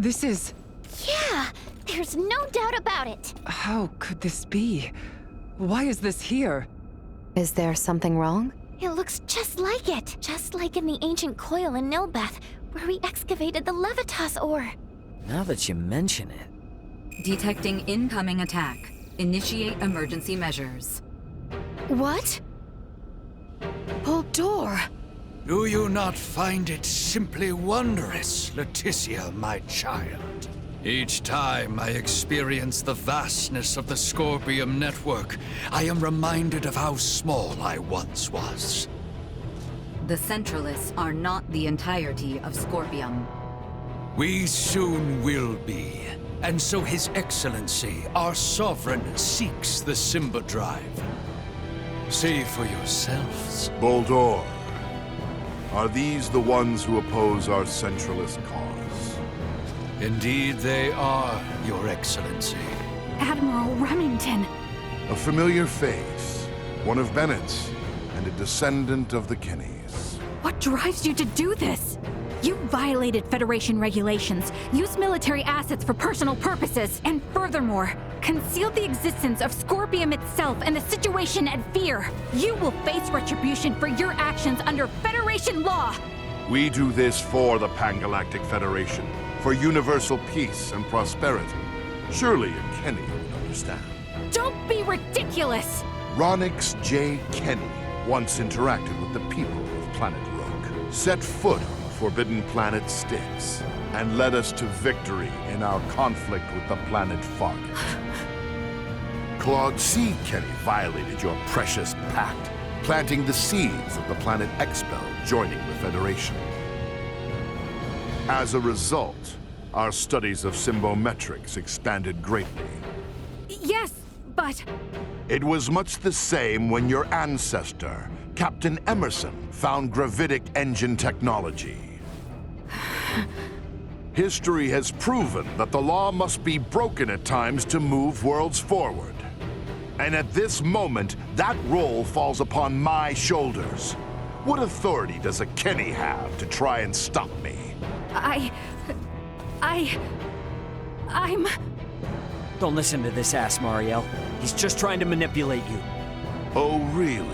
This is... Yeah, there's no doubt about it. How could this be? Why is this here? Is there something wrong? It looks just like it. Just like in the ancient coil in Nilbeth, where we excavated the Levitas ore. Now that you mention it... Detecting incoming attack. Initiate emergency measures. What? Buldur! Do you not find it simply wondrous, Leticia, my child? Each time I experience the vastness of the Scorpium network, I am reminded of how small I once was. The Centralists are not the entirety of Scorpium. We soon will be. And so His Excellency, our Sovereign, seeks the Simba Drive. See for yourselves. Buldur, are these the ones who oppose our centralist cause? Indeed they are, Your Excellency. Admiral Remington! A familiar face, one of Bennett's, and a descendant of the Kennys. What drives you to do this? You violated Federation regulations, used military assets for personal purposes, and furthermore, concealed the existence of Scorpium itself and the situation at Fear. You will face retribution for your actions under Federation law! We do this for the Pangalactic Federation, for universal peace and prosperity. Surely a Kenny would understand. Don't be ridiculous! Ronix J. Kenny once interacted with the people of Planet Rook, set foot on the Forbidden Planet Styx, and led us to victory in our conflict with the planet Fargate. Claude C. Kenny violated your precious pact, planting the seeds of the planet Expel joining the Federation. As a result, our studies of symbometrics expanded greatly. Yes, but... It was much the same when your ancestor, Captain Emerson, found gravitic engine technology. History has proven that the law must be broken at times to move worlds forward. And at this moment, that role falls upon my shoulders. What authority does a Kenny have to try and stop me? I'm... Don't listen to this ass, Mariel. He's just trying to manipulate you. Oh, really?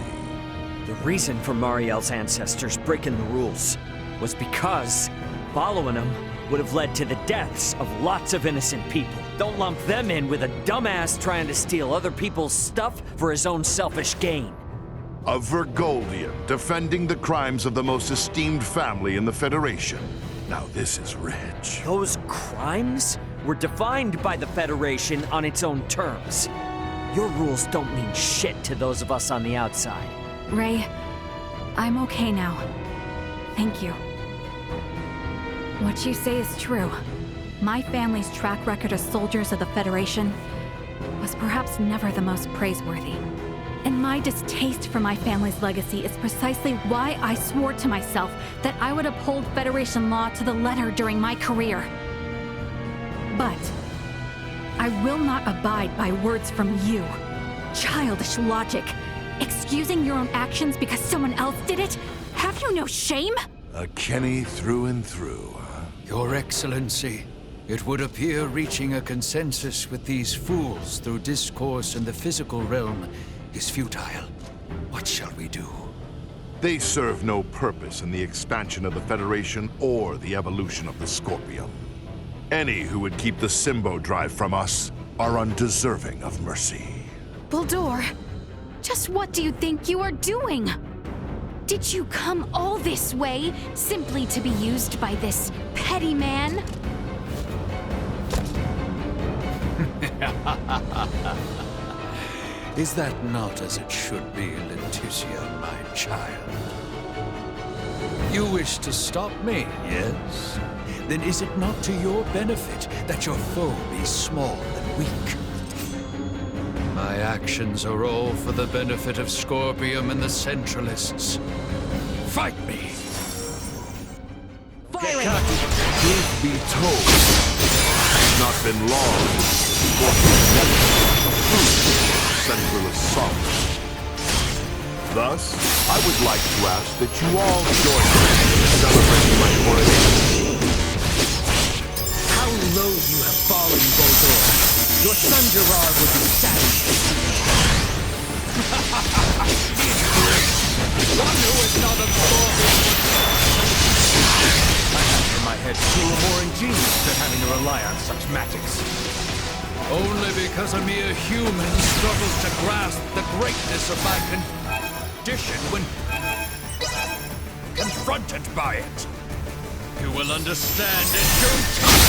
The reason for Mariel's ancestors breaking the rules was because following them would have led to the deaths of lots of innocent people. Don't lump them in with a dumbass trying to steal other people's stuff for his own selfish gain. A Virgoldian defending the crimes of the most esteemed family in the Federation. Now this is rich. Those crimes were defined by the Federation on its own terms. Your rules don't mean shit to those of us on the outside. Ray, I'm okay now. Thank you. What you say is true. My family's track record as soldiers of the Federation was perhaps never the most praiseworthy. And my distaste for my family's legacy is precisely why I swore to myself that I would uphold Federation law to the letter during my career. But I will not abide by words from you. Childish logic. Excusing your own actions because someone else did it? Have you no shame? A Kenny through and through. Your Excellency, it would appear reaching a consensus with these fools through discourse in the physical realm is futile. What shall we do? They serve no purpose in the expansion of the Federation or the evolution of the Scorpium. Any who would keep the Symbo Drive from us are undeserving of mercy. Buldur, just what do you think you are doing? Did you come all this way simply to be used by this petty man? Is that not as it should be, Leticia, my child? You wish to stop me, yes? Then is it not to your benefit that your foe be small and weak? My actions are all for the benefit of Scorpium and the Centralists. Fight me! Truth be told, it's not been long since Scorpium never approved Centralist sovereignty. Thus, I would like to ask that you all join me in celebrating my coronation. How low you have fallen, Boldor. Your son Gerard would be saddened to see you. One who is not absorbed in I had in my head you were more ingenious than having to rely on such magics. only because a mere human struggles to grasp the greatness of my condition when confronted by it. You will understand in due time.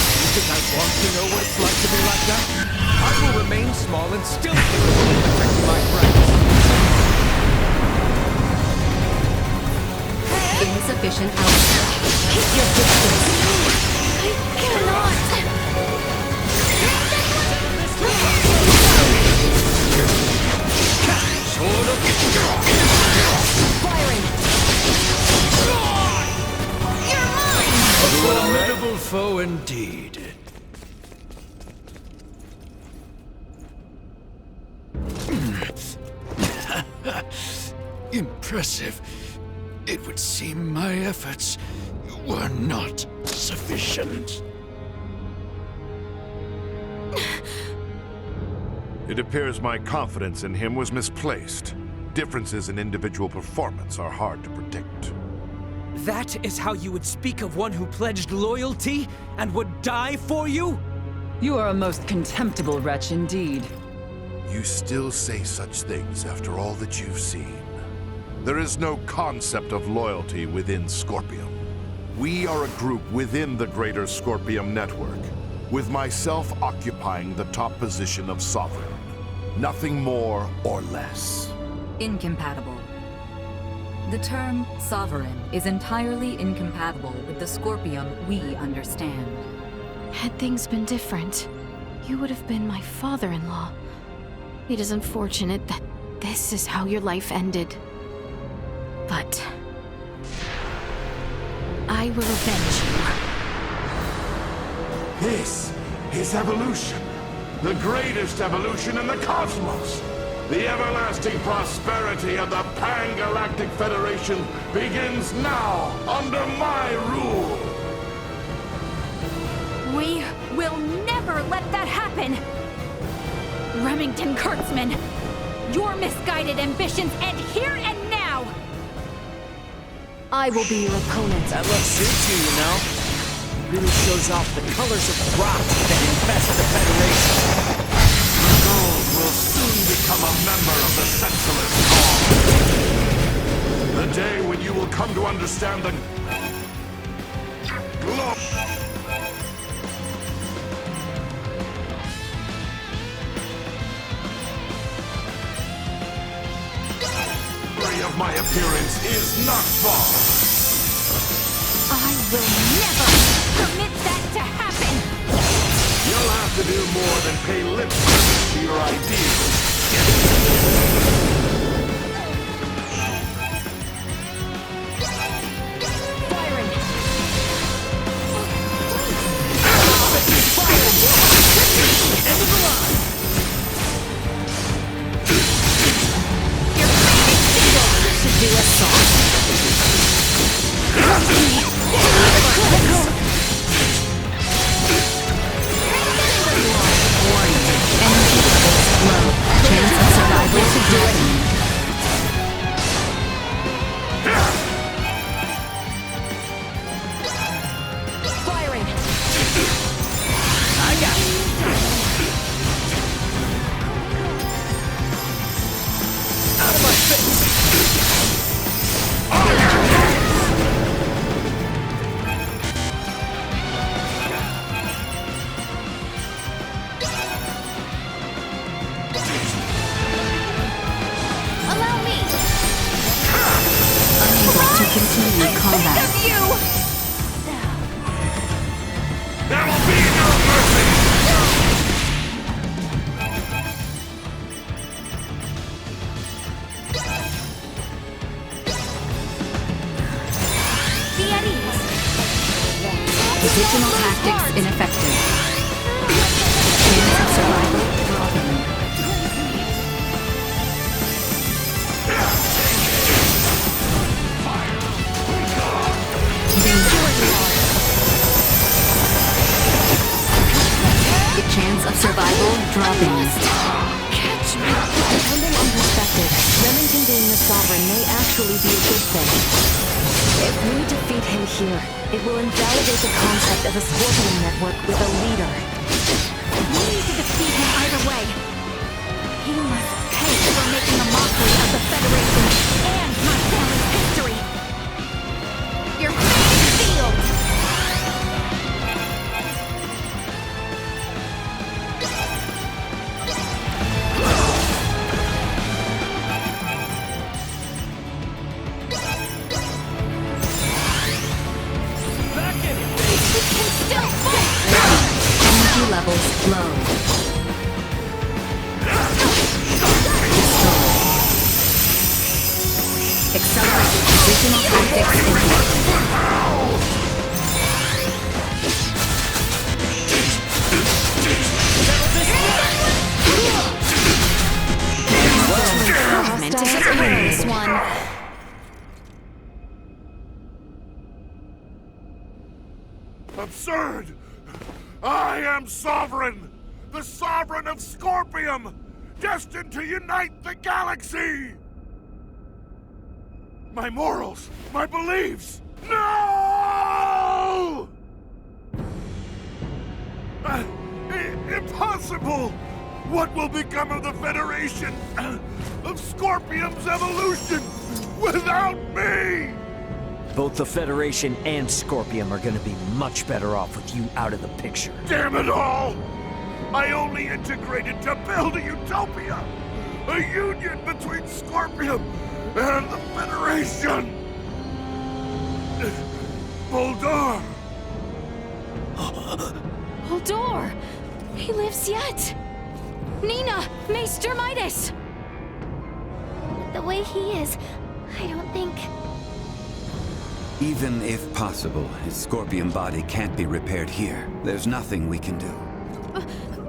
You think I want to know what it's like to be like that? I will remain small and still capable of protecting my friends. Insufficient output. I cannot. Sword of Firing. You're mine. a formidable foe indeed. Impressive. It would seem my efforts were not sufficient. It appears my confidence in him was misplaced. Differences in individual performance are hard to predict. That is how you would speak of one who pledged loyalty and would die for you? You are a most contemptible wretch indeed. You still say such things after all that you've seen. There is no concept of loyalty within Scorpium. We are a group within the greater Scorpium network, with myself occupying the top position of Sovereign. Nothing more or less. Incompatible. The term sovereign is entirely incompatible with the Scorpium we understand. Had things been different, you would have been my father-in-law. It is unfortunate that this is how your life ended. But I will avenge you. This is evolution. The greatest evolution in the cosmos. The everlasting prosperity of the Pan-Galactic Federation begins now under my rule. We will never let that happen! Remington Kurtzman, your misguided ambitions end here and now! I will be your opponent. That looks suits you, you know. It really shows off the colors of rot that infest the Federation. Gold will soon become a member of the Centralist cause. The day when you will come to understand the glory of my appearance is not far. I will never permit that to happen! You'll have to do more than pay lip service to your ideals. Firing. End of the line! Your fading signal should do us all. Chance of survival to do it. Firing. I got it. Out of my face! Allow me. Unable to continue combat. Of you. There will be no mercy! Be at ease. Divisional tactics ineffective. Chance of survival dropping. Danger. Sovereign may actually be a good thing. If we defeat him here, it will invalidate the concept of a Scorpion network with a leader. We need to defeat him either way. He must pay for making a mockery of the Federation and my family's history. Your fate is sealed! Energy levels low. Accelerate positional tactics Meant to hit this one. Absurd! I am Sovereign! The Sovereign of Scorpium! Destined to unite the galaxy! My morals! My beliefs! No! Impossible! What will become of the Federation? Of Scorpium's evolution? Without me! Both the Federation and Scorpium are gonna be much better off with you out of the picture. Damn it all! I only integrated to build a utopia! A union between Scorpium and the Federation! Boldor! Boldor! He lives yet! Nina! Maester Midas! The way he is, I don't think... Even if possible, his Scorpion body can't be repaired here. There's nothing we can do.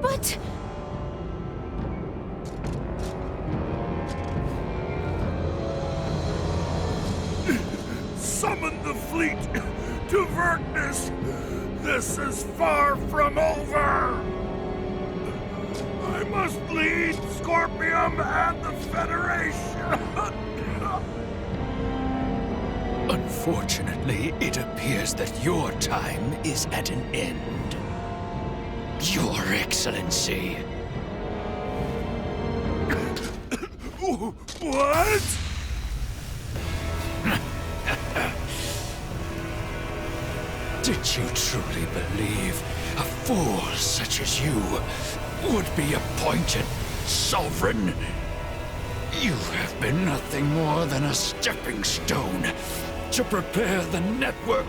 But... Summon the fleet to Vertness! This is far from over! I must lead Scorpium and the Federation! Unfortunately, it appears that your time is at an end. Your Excellency. What? Did you truly believe a fool such as you would be appointed Sovereign? You have been nothing more than a stepping stone to prepare the network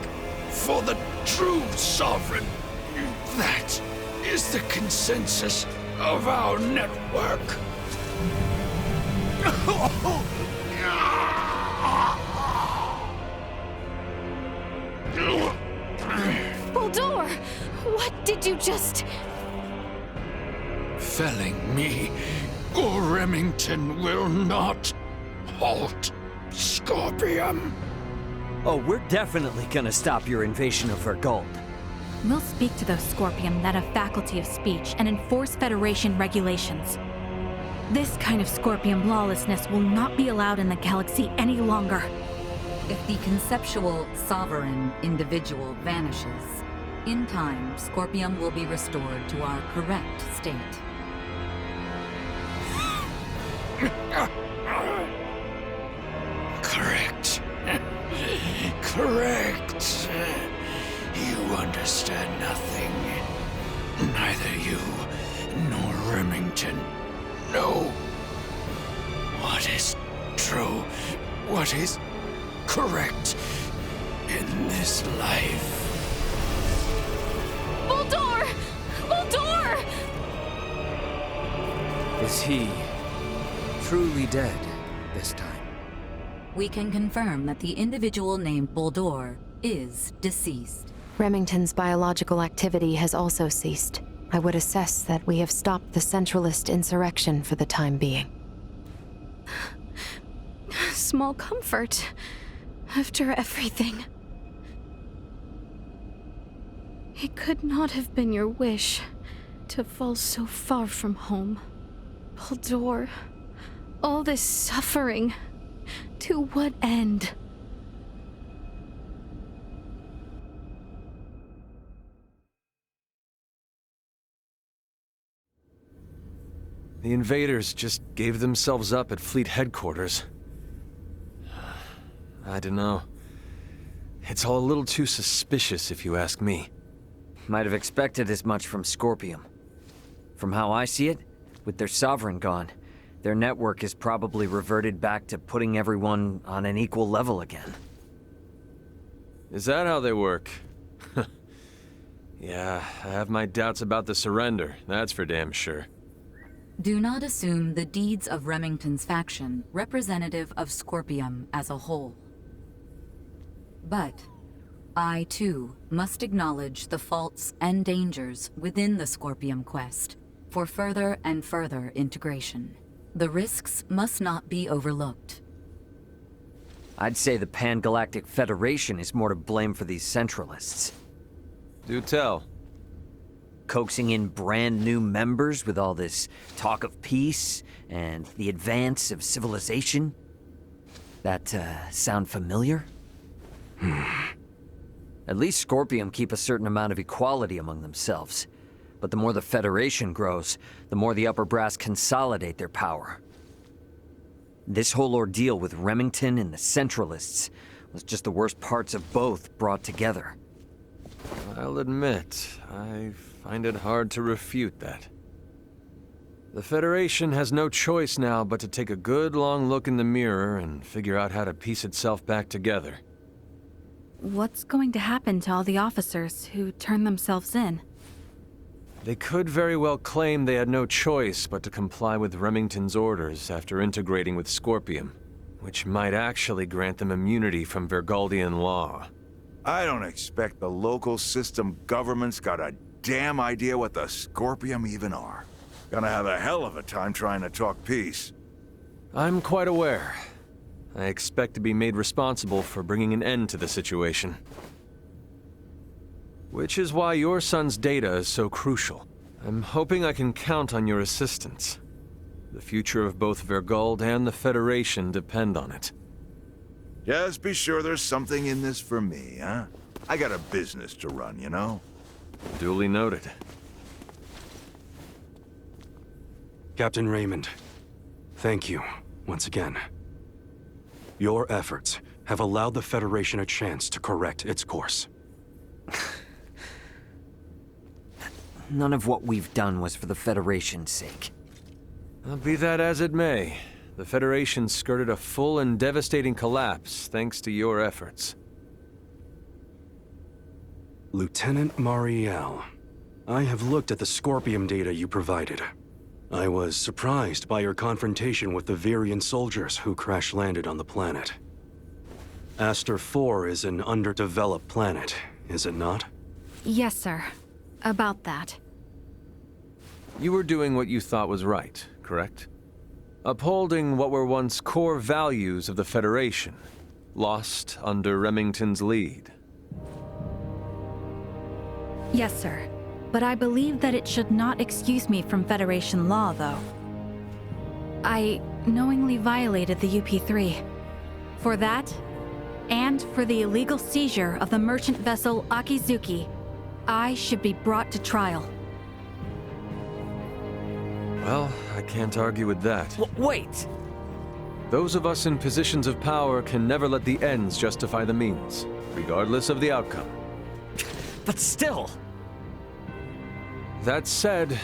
for the true Sovereign. That is the consensus of our network. Boldor! What did you just... Felling me, or Remington will not halt Scorpium. Oh, we're definitely gonna stop your invasion of Vergold. We'll speak to those Scorpium that have faculty of speech and enforce Federation regulations. This kind of Scorpium lawlessness will not be allowed in the galaxy any longer. If the conceptual sovereign individual vanishes, in time, Scorpium will be restored to our correct state. Correct. Correct. You understand nothing. Neither you nor Remington know what is true, what is correct in this life. Boldor! Boldor! Is he truly dead this time? We can confirm that the individual named Boldor is deceased. Remington's biological activity has also ceased. I would assess that we have stopped the Centralist insurrection for the time being. Small comfort, after everything. It could not have been your wish to fall so far from home. Boldor, all this suffering, To what end? The invaders just gave themselves up at Fleet headquarters. I don't know. It's all a little too suspicious, if you ask me. Might have expected as much from Scorpium. From how I see it, with their sovereign gone, their network is probably reverted back to putting everyone on an equal level again. Is that how they work? Yeah, I have my doubts about the surrender, that's for damn sure. Do not assume the deeds of Remington's faction representative of Scorpium as a whole. But I, too, must acknowledge the faults and dangers within the Scorpium quest for further and further integration. The risks must not be overlooked. I'd say the Pan-Galactic Federation is more to blame for these Centralists. Do tell. Coaxing in brand new members with all this talk of peace and the advance of civilization. That, sound familiar? At least Scorpium keep a certain amount of equality among themselves. But the more the Federation grows, the more the upper brass consolidate their power. This whole ordeal with Remington and the Centralists was just the worst parts of both brought together. I'll admit, I find it hard to refute that. The Federation has no choice now but to take a good long look in the mirror and figure out how to piece itself back together. What's going to happen to all the officers who turn themselves in? They could very well claim they had no choice but to comply with Remington's orders after integrating with Scorpium, which might actually grant them immunity from Vergaldian law. I don't expect the local system government's got a damn idea what the Scorpium even are. Gonna have a hell of a time trying to talk peace. I'm quite aware. I expect to be made responsible for bringing an end to the situation. Which is why your son's data is so crucial. I'm hoping I can count on your assistance. The future of both Vergald and the Federation depend on it. Just be sure there's something in this for me, huh? I got a business to run, you know? Duly noted. Captain Raymond, thank you, once again. Your efforts have allowed the Federation a chance to correct its course. None of what we've done was for the Federation's sake. Well, be that as it may, the Federation skirted a full and devastating collapse thanks to your efforts. Lieutenant Mariel, I have looked at the Scorpium data you provided. I was surprised by your confrontation with the Virian soldiers who crash-landed on the planet. Aster 4 is an underdeveloped planet, is it not? Yes, sir. About that. You were doing what you thought was right, correct? Upholding what were once core values of the Federation, lost under Remington's lead. Yes, sir. But I believe that it should not excuse me from Federation law, though. I knowingly violated the UP-3. For that, and for the illegal seizure of the merchant vessel Akizuki, I should be brought to trial. Well, I can't argue with that. Wait! Those of us in positions of power can never let the ends justify the means, regardless of the outcome. But still! That said,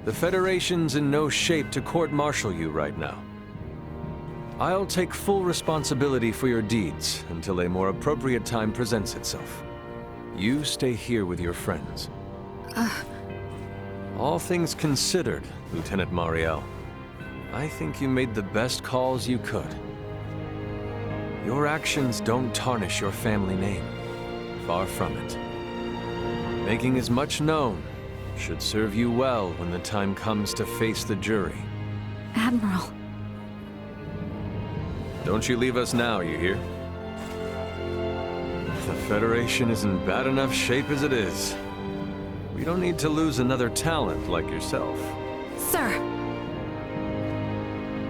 the Federation's in no shape to court-martial you right now. I'll take full responsibility for your deeds until a more appropriate time presents itself. You stay here with your friends. All things considered, Lieutenant Mariel, I think you made the best calls you could. Your actions don't tarnish your family name. Far from it. Making as much known should serve you well when the time comes to face the jury. Admiral. Don't you leave us now, you hear? The Federation is in bad enough shape as it is. We don't need to lose another talent like yourself. Sir!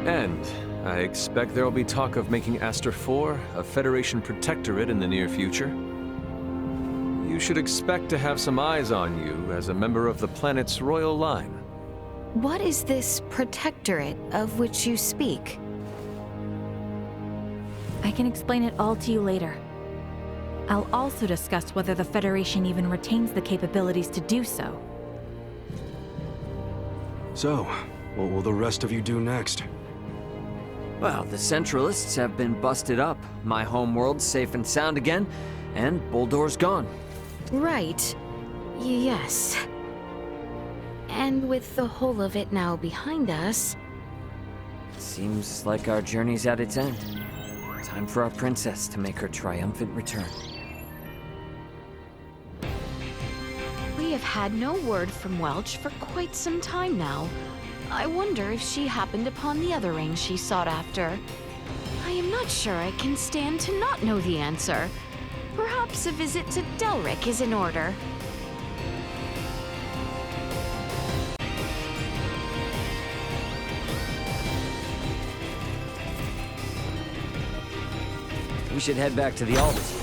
And, I expect there will be talk of making Aster 4 a Federation protectorate in the near future. You should expect to have some eyes on you as a member of the planet's royal line. What is this protectorate of which you speak? I can explain it all to you later. I'll also discuss whether the Federation even retains the capabilities to do so. So, what will the rest of you do next? Well, the Centralists have been busted up. My homeworld's safe and sound again, and Buldor's gone. Right. Yes. And with the whole of it now behind us... Seems like our journey's at its end. Time for our princess to make her triumphant return. We have had no word from Welch for quite some time now. I wonder if she happened upon the other ring she sought after. I am not sure I can stand to not know the answer. Perhaps a visit to Delric is in order. We should head back to the Aldous.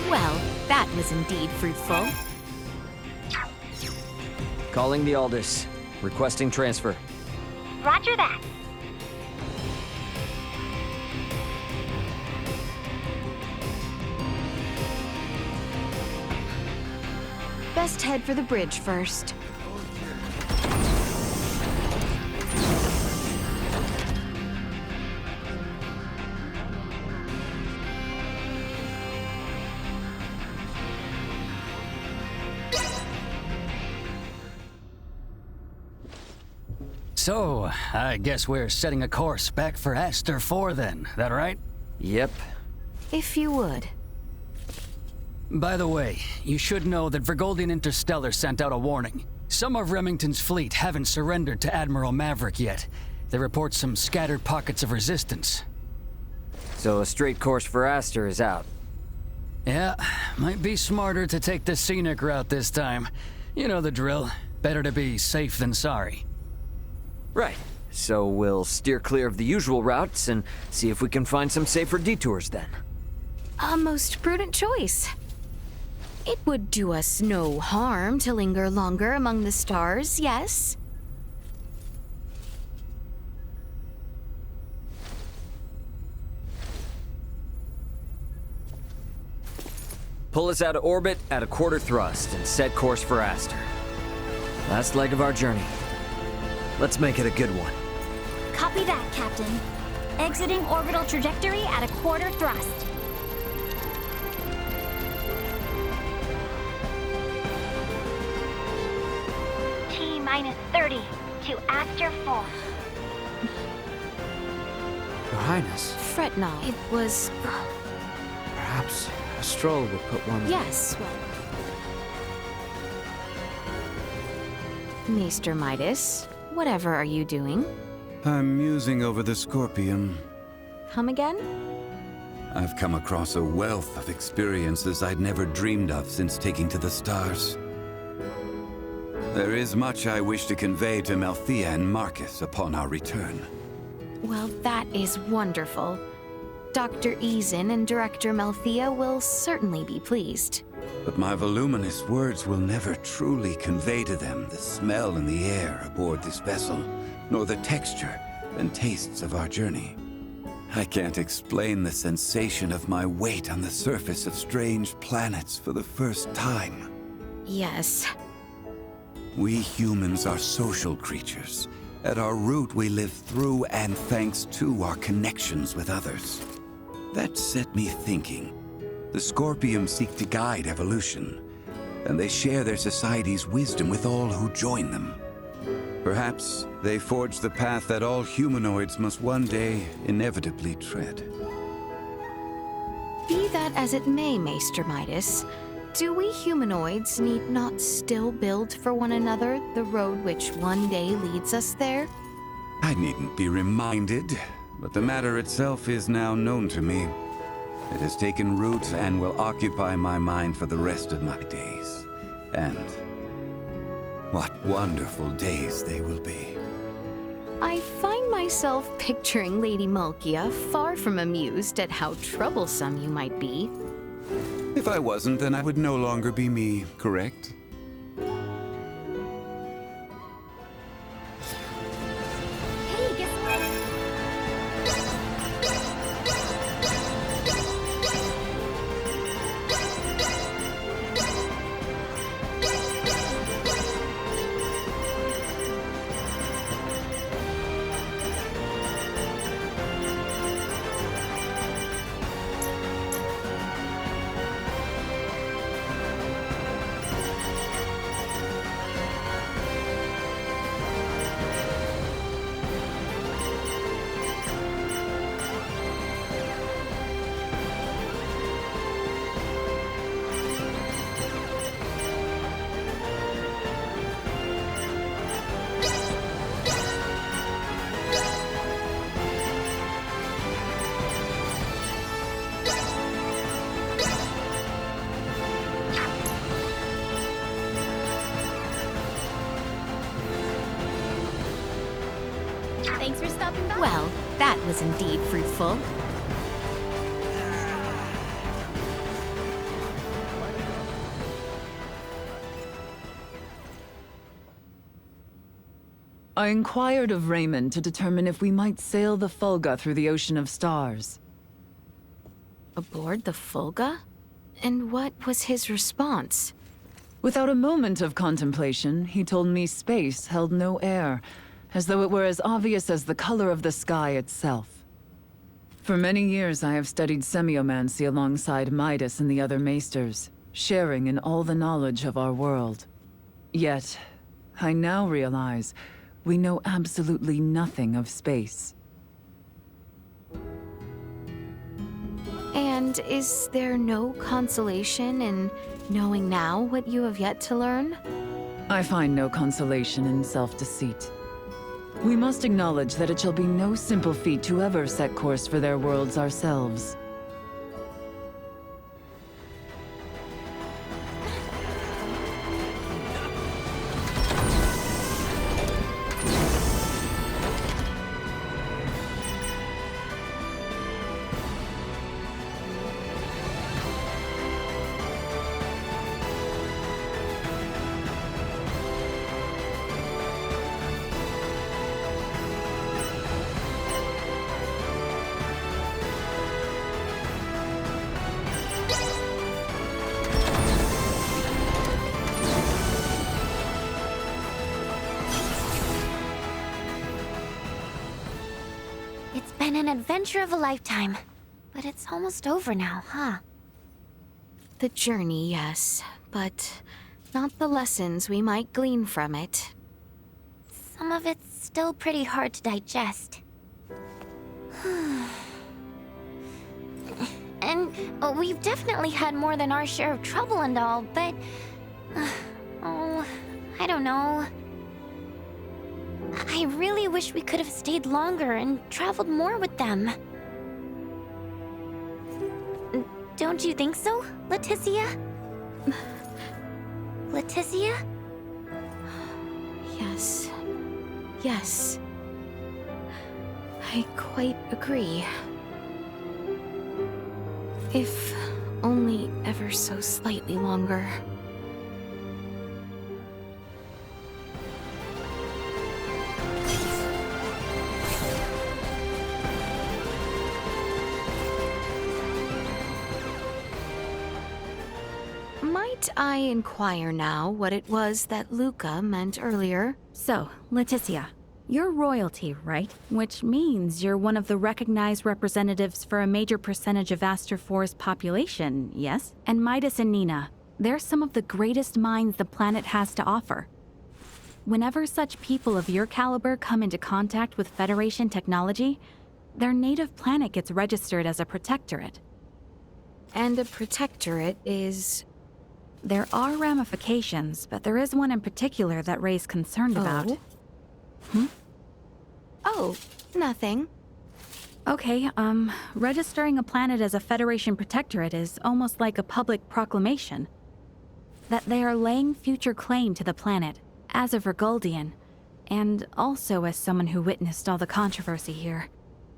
Well, that was indeed fruitful. Calling the Aldous. Requesting transfer. Roger that. Best head for the bridge first. So, I guess we're setting a course back for Aster 4 then, that right? Yep. If you would. By the way, you should know that Vergoldian Interstellar sent out a warning. Some of Remington's fleet haven't surrendered to Admiral Maverick yet. They report some scattered pockets of resistance. So a straight course for Aster is out. Yeah, might be smarter to take the scenic route this time. You know the drill. Better to be safe than sorry. Right. So we'll steer clear of the usual routes and see if we can find some safer detours then. A most prudent choice. It would do us no harm to linger longer among the stars, yes? Pull us out of orbit at a quarter thrust and set course for Aster. Last leg of our journey. Let's make it a good one. Copy that, Captain. Exiting orbital trajectory at a quarter thrust. T-minus 30 to Aster 4. Your Highness. Fret not. It was... Perhaps a stroll would put one... Yes, well... Maester Midas, whatever are you doing? I'm musing over the Scorpium. Come again? I've come across a wealth of experiences I'd never dreamed of since taking to the stars. There is much I wish to convey to Malthea and Marcus upon our return. Well, that is wonderful. Dr. Eason and Director Malthea will certainly be pleased. But my voluminous words will never truly convey to them the smell in the air aboard this vessel, nor the texture and tastes of our journey. I can't explain the sensation of my weight on the surface of strange planets for the first time. Yes. We humans are social creatures. At our root, we live through and thanks to our connections with others. That set me thinking. The Scorpions seek to guide evolution, and they share their society's wisdom with all who join them. Perhaps they forge the path that all humanoids must one day inevitably tread. Be that as it may, Maester Midas, do we humanoids need not still build for one another the road which one day leads us there? I needn't be reminded, but the matter itself is now known to me. It has taken root and will occupy my mind for the rest of my days. And what wonderful days they will be. I find myself picturing Lady Malkia far from amused at how troublesome you might be. If I wasn't, then I would no longer be me, correct? Hey, guess what? Thanks for stopping by. Well, that was indeed fruitful. I inquired of Raymond to determine if we might sail the Fulga through the Ocean of Stars. Aboard the Fulga? And what was his response? Without a moment of contemplation, he told me space held no air, as though it were as obvious as the color of the sky itself. For many years I have studied semiomancy alongside Midas and the other maesters, sharing in all the knowledge of our world. Yet, I now realize we know absolutely nothing of space. And is there no consolation in knowing now what you have yet to learn? I find no consolation in self-deceit. We must acknowledge that it shall be no simple feat to ever set course for their worlds ourselves. It's been an adventure of a lifetime. But it's almost over now, huh? The journey, yes, but not the lessons we might glean from it. Some of it's still pretty hard to digest. And we've definitely had more than our share of trouble and all, but... oh, I don't know. I really wish we could have stayed longer and traveled more with them. Don't you think so, Leticia? Leticia? Yes. Yes. I quite agree. If only ever so slightly longer. Might I inquire now what it was that Luca meant earlier? So, Leticia, you're royalty, right? Which means you're one of the recognized representatives for a major percentage of Aster 4's population, yes? And Midas and Nina, they're some of the greatest minds the planet has to offer. Whenever such people of your caliber come into contact with Federation technology, their native planet gets registered as a protectorate. And a protectorate is... There are ramifications, but there is one in particular that Ray's concerned about. Oh, nothing. Okay, registering a planet as a Federation protectorate is almost like a public proclamation. That they are laying future claim to the planet, as a Vergoldian, and also as someone who witnessed all the controversy here.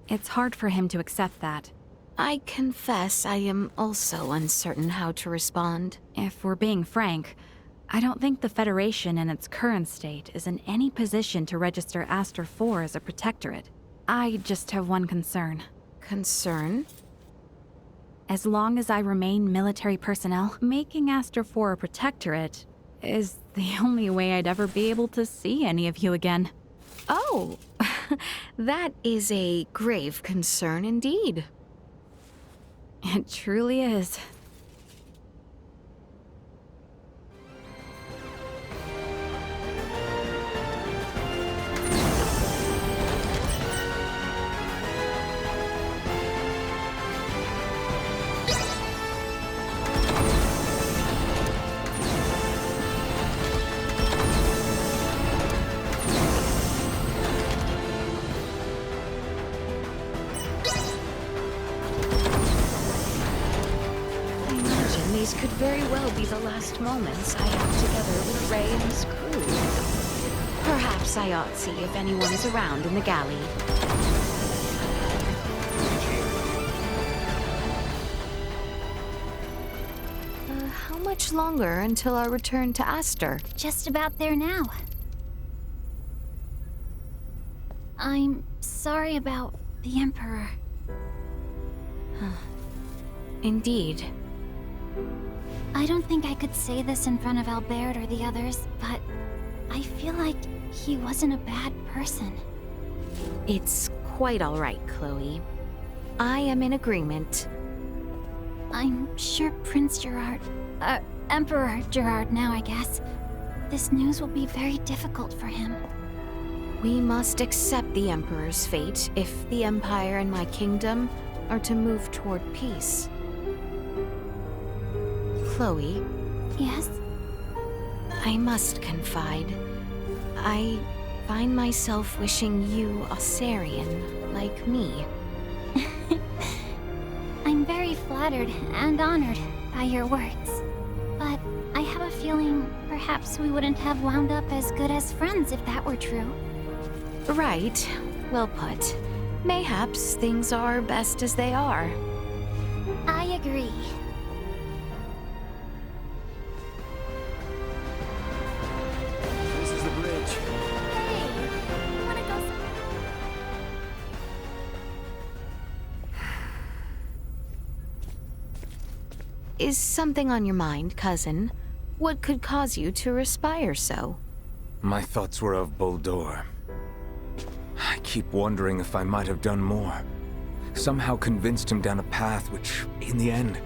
It's hard for him to accept that. I confess I am also uncertain how to respond. If we're being frank, I don't think the Federation in its current state is in any position to register Aster 4 as a protectorate. I just have one concern. Concern? As long as I remain military personnel, making Aster 4 a protectorate is the only way I'd ever be able to see any of you again. Oh, that is a grave concern indeed. It truly is. These could very well be the last moments I have together with Ray and his crew. Perhaps I ought to see if anyone's around in the galley. How much longer until our return to Aster? Just about there now. I'm sorry about the Emperor. Indeed. I don't think I could say this in front of Albert or the others, but I feel like he wasn't a bad person. It's quite all right, Chloe. I am in agreement. I'm sure Prince Gerard, Emperor Gerard now, I guess. This news will be very difficult for him. We must accept the Emperor's fate if the Empire and my kingdom are to move toward peace. Chloe? Yes? I must confide. I find myself wishing you a Sarian like me. I'm very flattered and honored by your words. But I have a feeling perhaps we wouldn't have wound up as good as friends if that were true. Right. Well put. Mayhaps things are best as they are. I agree. Is something on your mind, cousin? What could cause you to respire so? My thoughts were of Boldor. I keep wondering if I might have done more. Somehow convinced him down a path which, in the end,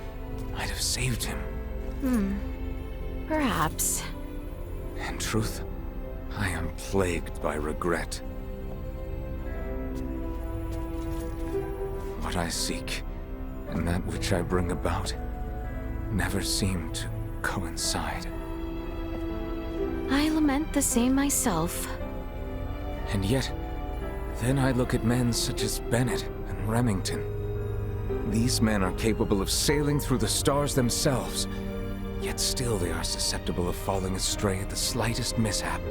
might have saved him. Perhaps. In truth, I am plagued by regret. What I seek, and that which I bring about, never seem to coincide. I lament the same myself. And yet, then I look at men such as Bennett and Remington. These men are capable of sailing through the stars themselves, yet still they are susceptible of falling astray at the slightest mishap.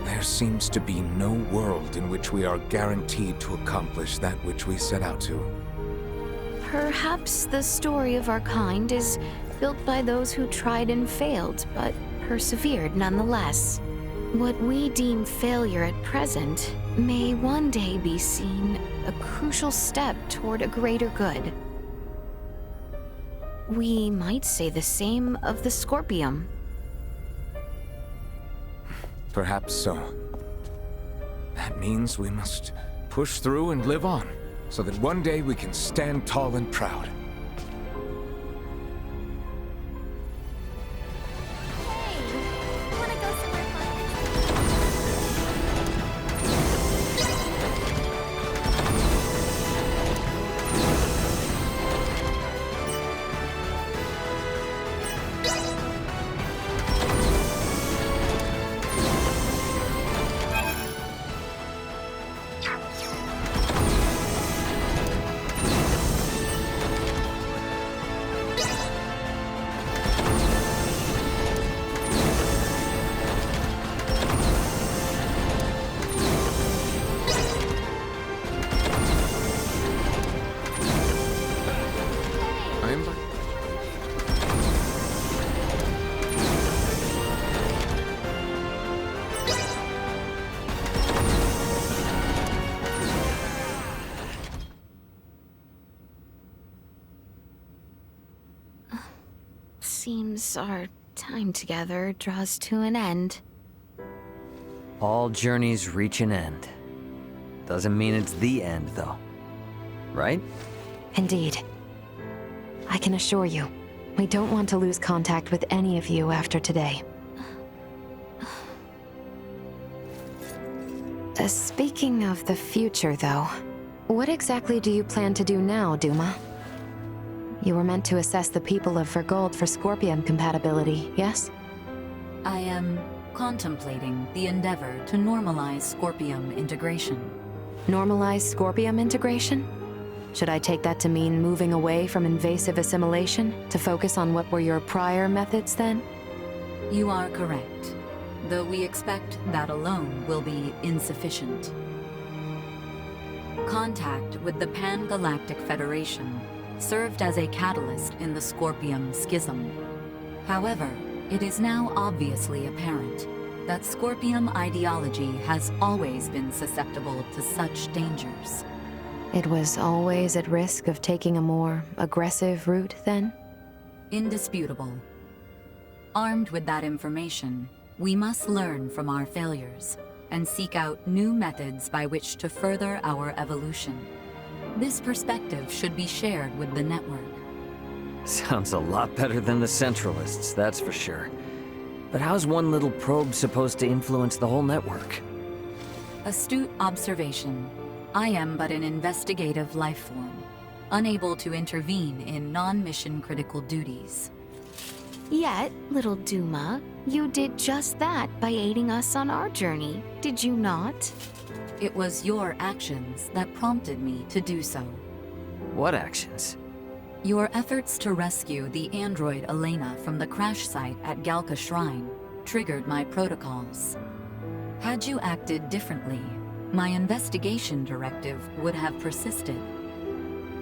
There seems to be no world in which we are guaranteed to accomplish that which we set out to. Perhaps the story of our kind is built by those who tried and failed, but persevered nonetheless. What we deem failure at present may one day be seen a crucial step toward a greater good. We might say the same of the Scorpium. Perhaps so. That means we must push through and live on, so that one day we can stand tall and proud. Seems our time together draws to an end. All journeys reach an end. Doesn't mean it's the end, though. Right? Indeed. I can assure you, we don't want to lose contact with any of you after today. Speaking of the future, though, what exactly do you plan to do now, Duma? You were meant to assess the people of Vergold for Scorpium compatibility, yes? I am contemplating the endeavor to normalize Scorpium integration. Normalize Scorpium integration? Should I take that to mean moving away from invasive assimilation to focus on what were your prior methods then? You are correct, though we expect that alone will be insufficient. Contact with the Pan-Galactic Federation served as a catalyst in the Scorpium schism. However, it is now obviously apparent that Scorpium ideology has always been susceptible to such dangers. It was always at risk of taking a more aggressive route, then? Indisputable. Armed with that information, we must learn from our failures and seek out new methods by which to further our evolution. This perspective should be shared with the network. Sounds a lot better than the Centralists, that's for sure. But how's one little probe supposed to influence the whole network? Astute observation. I am but an investigative life form, unable to intervene in non-mission critical duties. Yet, little Duma, you did just that by aiding us on our journey, did you not? It was your actions that prompted me to do so. What actions? Your efforts to rescue the android Elena from the crash site at Galka Shrine triggered my protocols. Had you acted differently, my investigation directive would have persisted.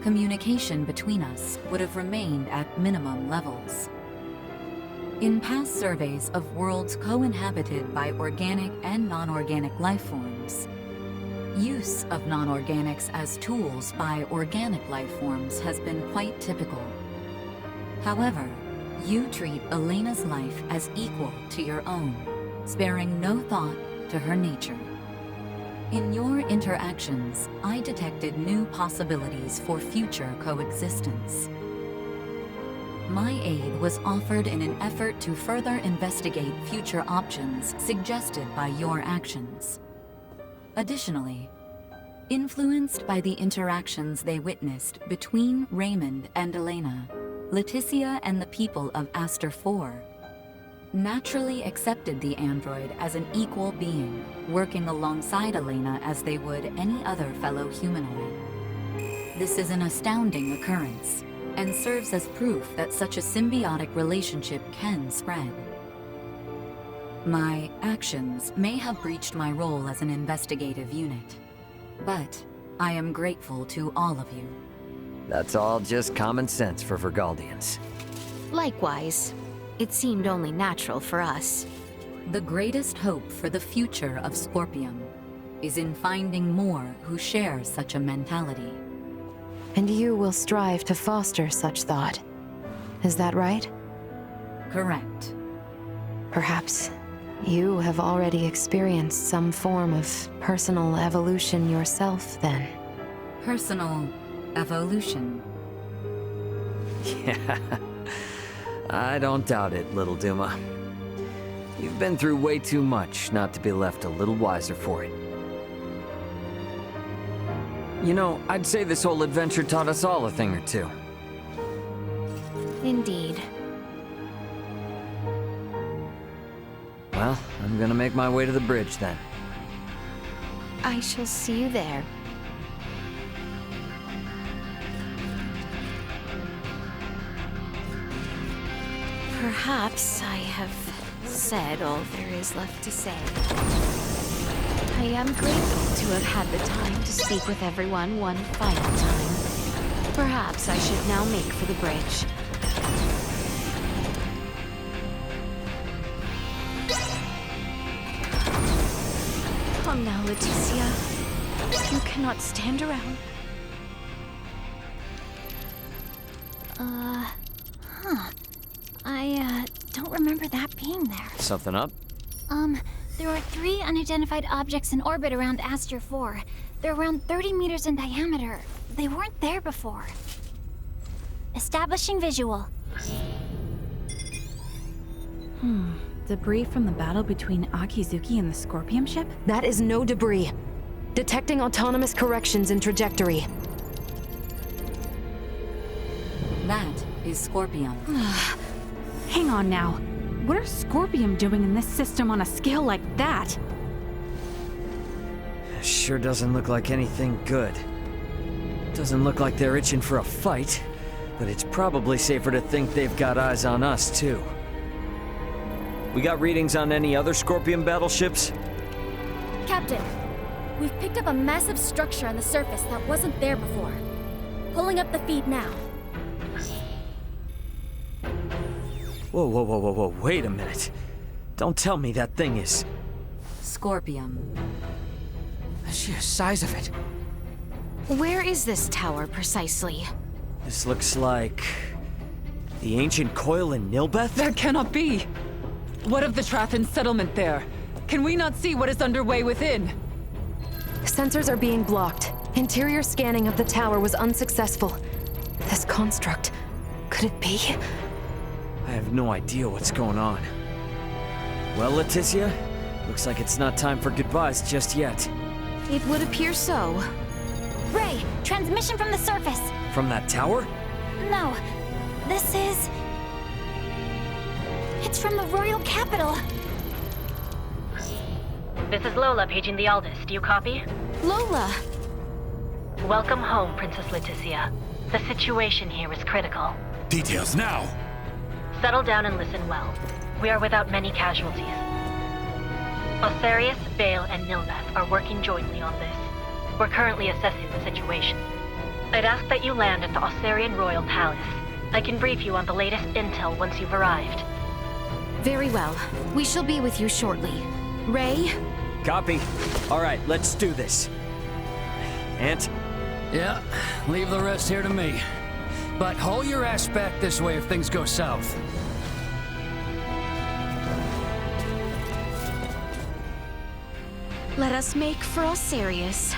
Communication between us would have remained at minimum levels. In past surveys of worlds co-inhabited by organic and non-organic life forms, use of non-organics as tools by organic life forms has been quite typical. However, you treat Elena's life as equal to your own, sparing no thought to her nature. In your interactions, I detected new possibilities for future coexistence. My aid was offered in an effort to further investigate future options suggested by your actions. Additionally, influenced by the interactions they witnessed between Raymond and Elena, Leticia and the people of Aster 4 naturally accepted the android as an equal being, working alongside Elena as they would any other fellow humanoid. This is an astounding occurrence, and serves as proof that such a symbiotic relationship can spread. My actions may have breached my role as an investigative unit, but I am grateful to all of you. That's all just common sense for Vergaldians. Likewise, it seemed only natural for us. The greatest hope for the future of Scorpium is in finding more who share such a mentality. And you will strive to foster such thought. Is that right? Correct. Perhaps you have already experienced some form of personal evolution yourself, then. Personal evolution. Yeah. I don't doubt it, little Duma. You've been through way too much not to be left a little wiser for it. You know, I'd say this whole adventure taught us all a thing or two. Indeed. Well, I'm gonna make my way to the bridge then. I shall see you there. Perhaps I have said all there is left to say. I am grateful to have had the time to speak with everyone one final time. Perhaps I should now make for the bridge. Come now, Leticia. You cannot stand around. I don't remember that being there. Something up? There are 3 unidentified objects in orbit around Aster 4. They're around 30 meters in diameter. They weren't there before. Establishing visual. Debris from the battle between Akizuki and the Scorpium ship? That is no debris. Detecting autonomous corrections in trajectory. That is Scorpium. Hang on now. What are Scorpium doing in this system on a scale like that? Sure doesn't look like anything good. Doesn't look like they're itching for a fight, but it's probably safer to think they've got eyes on us, too. We got readings on any other Scorpion battleships? Captain, we've picked up a massive structure on the surface that wasn't there before. Pulling up the feed now. Whoa, whoa, whoa, whoa, whoa, wait a minute. Don't tell me that thing is... Scorpium. The sheer size of it. Where is this tower, precisely? This looks like... the ancient coil in Nilbeth? That cannot be! What of the Trathan settlement there? Can we not see what is underway within? Sensors are being blocked. Interior scanning of the tower was unsuccessful. This construct... could it be? I have no idea what's going on. Well, Leticia, looks like it's not time for goodbyes just yet. It would appear so. Ray, transmission from the surface. From that tower? No, this is... It's from the Royal Capital. This is Lola paging the Aldous. Do you copy? Lola! Welcome home, Princess Leticia. The situation here is critical. Details now! Settle down and listen well. We are without many casualties. Osarius, Vale, and Nilbeth are working jointly on this. We're currently assessing the situation. I'd ask that you land at the Osarian Royal Palace. I can brief you on the latest intel once you've arrived. Very well. We shall be with you shortly. Ray? Copy. All right, let's do this. Ant? Yeah, leave the rest here to me. But haul your ass back this way if things go south. Let us make for Osarius.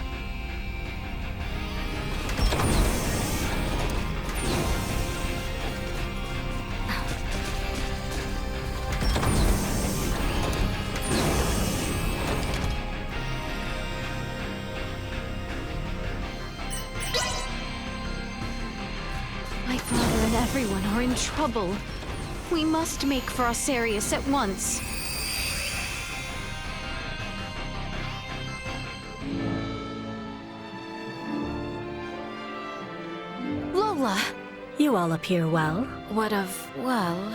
My father and everyone are in trouble. We must make for Osarius at once. all appear well. What of, well...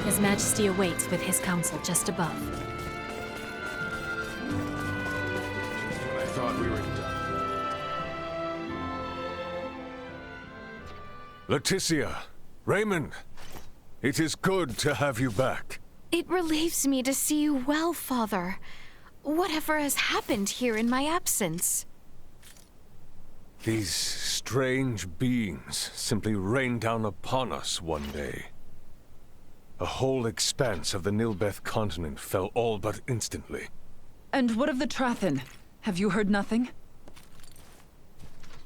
His Majesty awaits with his council just above. I thought we were done. Leticia, Raymond, it is good to have you back. It relieves me to see you well, Father. Whatever has happened here in my absence? These strange beings simply rained down upon us one day. A whole expanse of the Nilbeth continent fell all but instantly. And what of the Trathen? Have you heard nothing?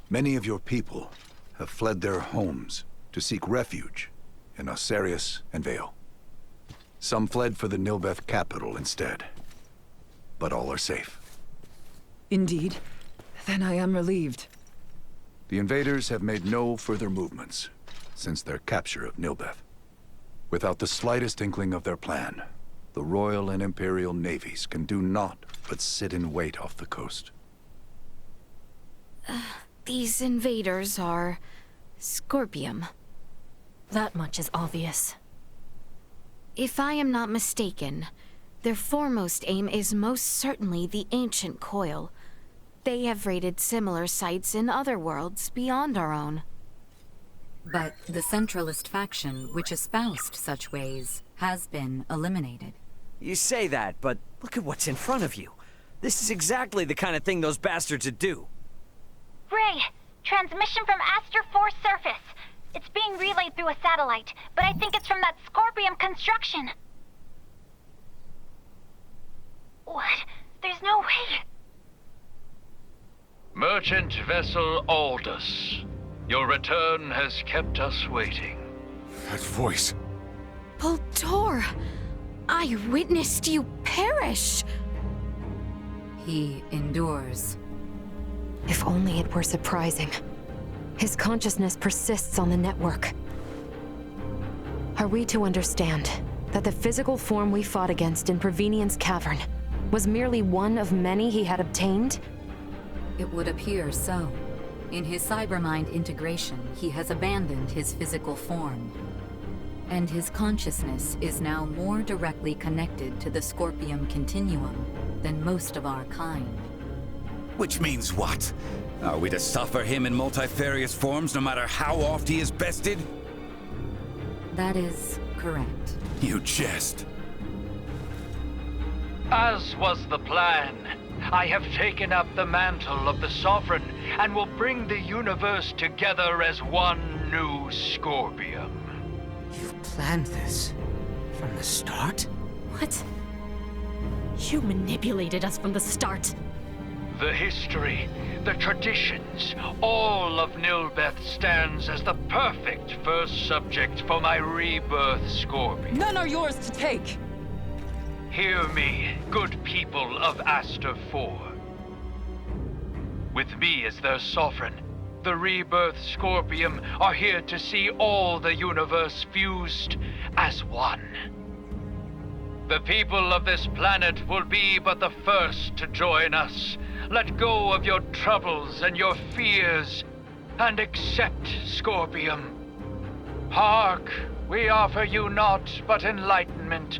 Many of your people have fled their homes to seek refuge in Osarius and Vale. Some fled for the Nilbeth capital instead, but all are safe. Indeed. Then I am relieved. The invaders have made no further movements since their capture of Nilbeth. Without the slightest inkling of their plan, the Royal and Imperial navies can do naught but sit in wait off the coast. These invaders are... Scorpium. That much is obvious. If I am not mistaken, their foremost aim is most certainly the ancient coil. They have raided similar sites in other worlds beyond our own. But the Centralist faction, which espoused such ways, has been eliminated. You say that, but look at what's in front of you. This is exactly the kind of thing those bastards would do. Ray, transmission from Aster 4 surface. It's being relayed through a satellite, but I think it's from that Scorpium construction. What? There's no way. Merchant vessel Aldous. Your return has kept us waiting. That voice. Voltor! I witnessed you perish! He endures. If only it were surprising. His consciousness persists on the network. Are we to understand that the physical form we fought against in Prevenient's cavern was merely one of many he had obtained? It would appear so. In his cybermind integration, he has abandoned his physical form. And his consciousness is now more directly connected to the Scorpium continuum than most of our kind. Which means what? Are we to suffer him in multifarious forms no matter how oft he is bested? That is correct. You jest. As was the plan, I have taken up the mantle of the Sovereign and will bring the universe together as one new Scorpium. You planned this from the start? What? You manipulated us from the start. The history, the traditions, all of Nilbeth stands as the perfect first subject for my rebirth, Scorpion. None are yours to take! Hear me, good people of Aster 4. With me as their sovereign, the rebirth Scorpium are here to see all the universe fused as one. The people of this planet will be but the first to join us. Let go of your troubles and your fears, and accept Scorpium. Hark, we offer you naught but enlightenment.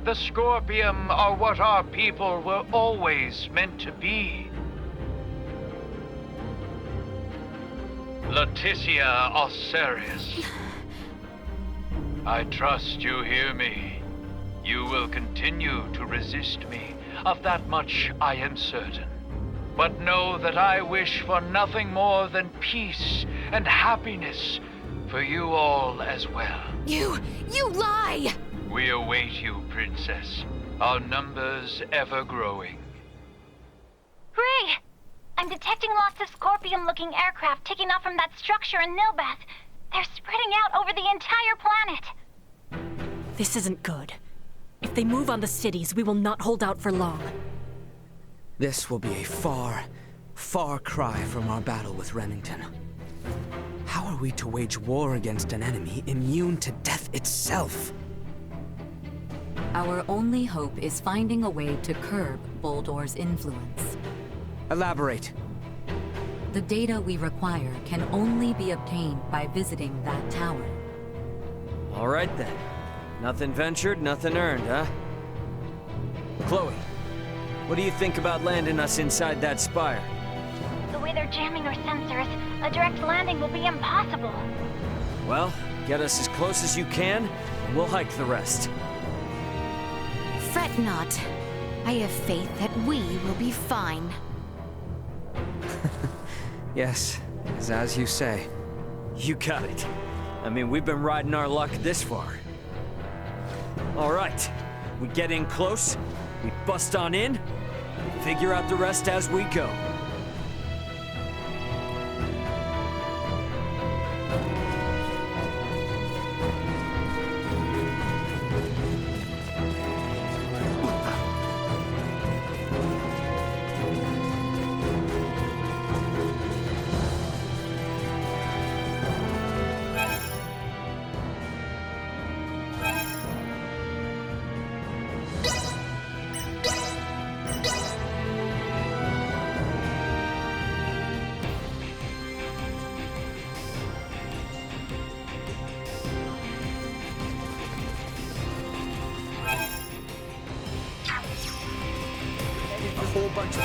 The Scorpium are what our people were always meant to be. Leticia Osarius. I trust you hear me. You will continue to resist me. Of that much I am certain. But know that I wish for nothing more than peace and happiness for you all as well. You lie! We await you, Princess. Our numbers ever growing. Ray! I'm detecting lots of Scorpium-looking aircraft taking off from that structure in Nilbeth. They're spreading out over the entire planet. This isn't good. If they move on the cities, we will not hold out for long. This will be a far, far cry from our battle with Remington. How are we to wage war against an enemy immune to death itself? Our only hope is finding a way to curb Boldor's influence. Elaborate. The data we require can only be obtained by visiting that tower. All right then. Nothing ventured, nothing earned, huh? Chloe, what do you think about landing us inside that spire? The way they're jamming our sensors, a direct landing will be impossible. Well, get us as close as you can, and we'll hike the rest. Fret not. I have faith that we will be fine. Yes, it's as you say. You got it. I mean, we've been riding our luck this far. All right, we get in close, we bust on in, we figure out the rest as we go. Whole bunch of...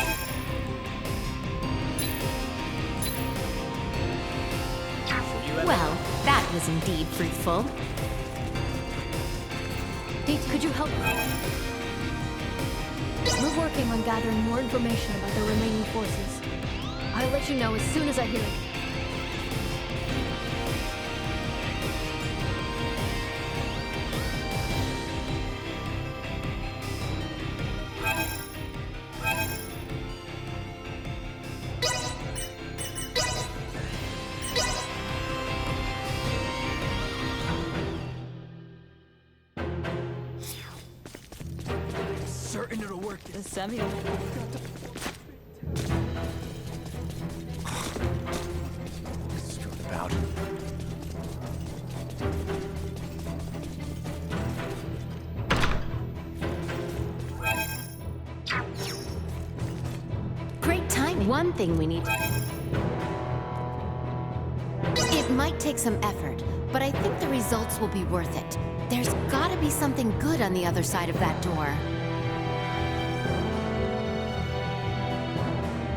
Well, that was indeed fruitful. Could you help me? We're working on gathering more information about the remaining forces. I'll let you know as soon as I hear it. Certain it'll work. Samuel. Strut about. Great timing. One thing we need. It might take some effort, but I think the results will be worth it. There's gotta be something good on the other side of that door.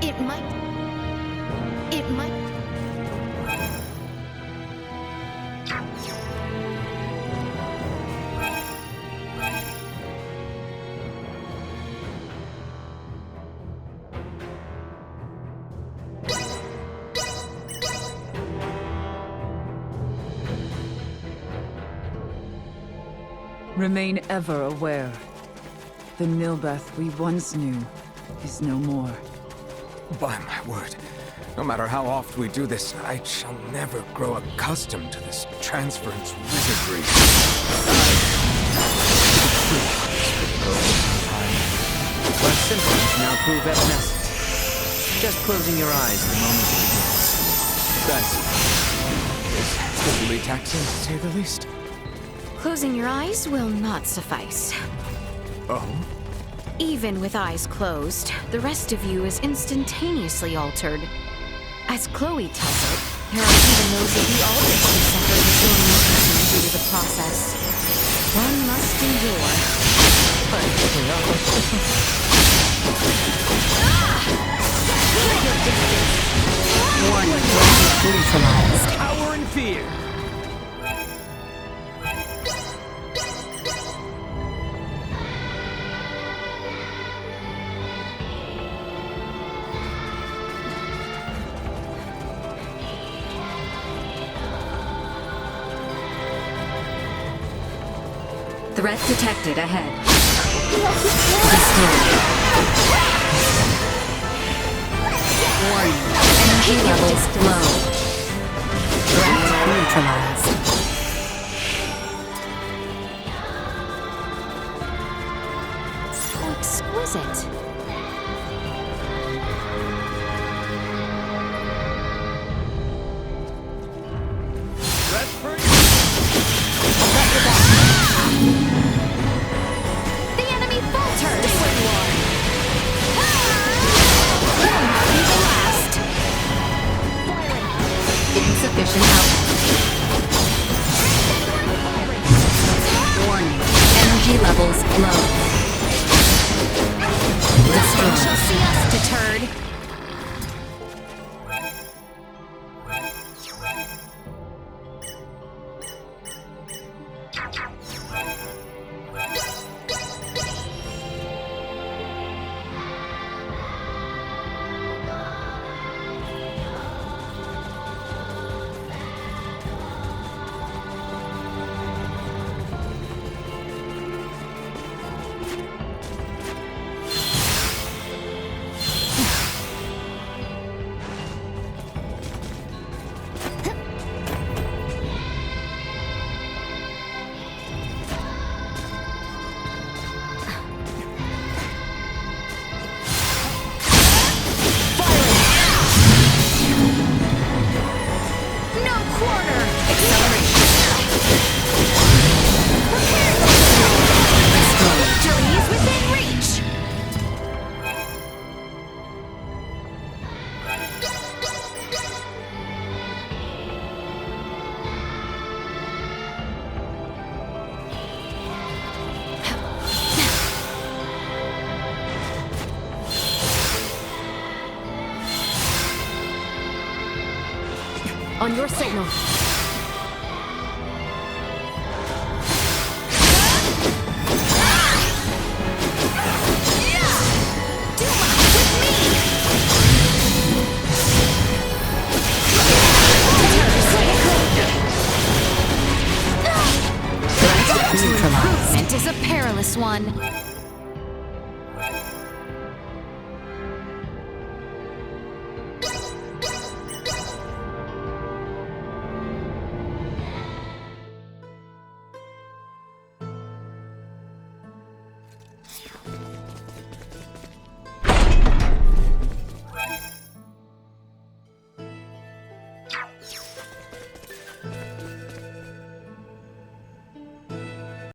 It might... Remain ever aware. The Nilbeth we once knew is no more. By my word, no matter how oft we do this, I shall never grow accustomed to this transference wizardry. But symptoms now prove evanescent. Just closing your eyes the moment it begins. That's totally taxing, to say the least. Closing your eyes will not suffice. Oh? Even with eyes closed, the rest of you is instantaneously altered. As Chloe tells it, there are even those of the Alders who suffer the same mutations due to the process. One must endure. One will be neutralized. Power and fear! Threat detected ahead. Warning. Energy levels low. Threat neutralized. So exquisite. insufficient output. Warning. Energy levels low. Nothing shall see us, deterred. On your signal. Improvement is a perilous one.